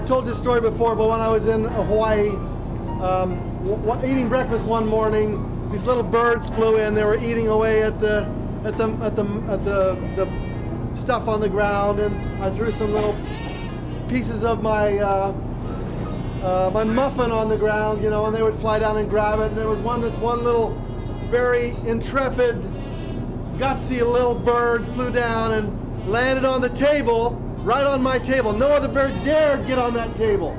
I've told this story before, but when I was in Hawaii, eating breakfast one morning, these little birds flew in. They were eating away at the stuff on the ground, and I threw some little pieces of my my muffin on the ground, you know, and they would fly down and grab it. And there was this one little, very intrepid, gutsy little bird flew down and landed on the table, right on my table. No other bird dared get on that table.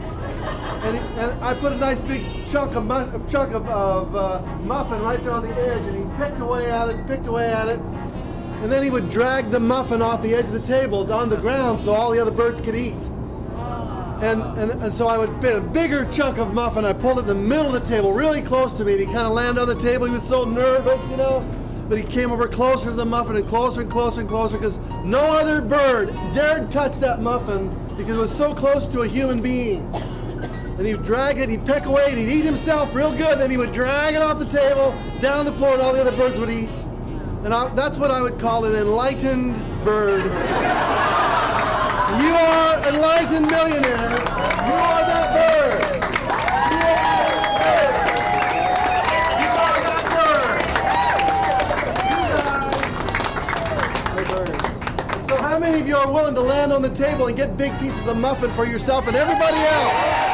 And I put a nice big chunk of muffin right there on the edge, and he picked away at it, and then he would drag the muffin off the edge of the table on the ground so all the other birds could eat. And so I would put a bigger chunk of muffin. I pulled it in the middle of the table, really close to me, and he kind of landed on the table. He was so nervous, you know, but he came over closer to the muffin and closer and closer and closer, because no other bird dared touch that muffin because it was so close to a human being. And he'd drag it, he'd peck away, and he'd eat himself real good, and then he would drag it off the table, down on the floor, and all the other birds would eat. And that's what I would call an enlightened bird. You are enlightened millionaire. You are that bird. You are that bird. You guys. So how many of you are willing to land on the table and get big pieces of muffin for yourself and everybody else?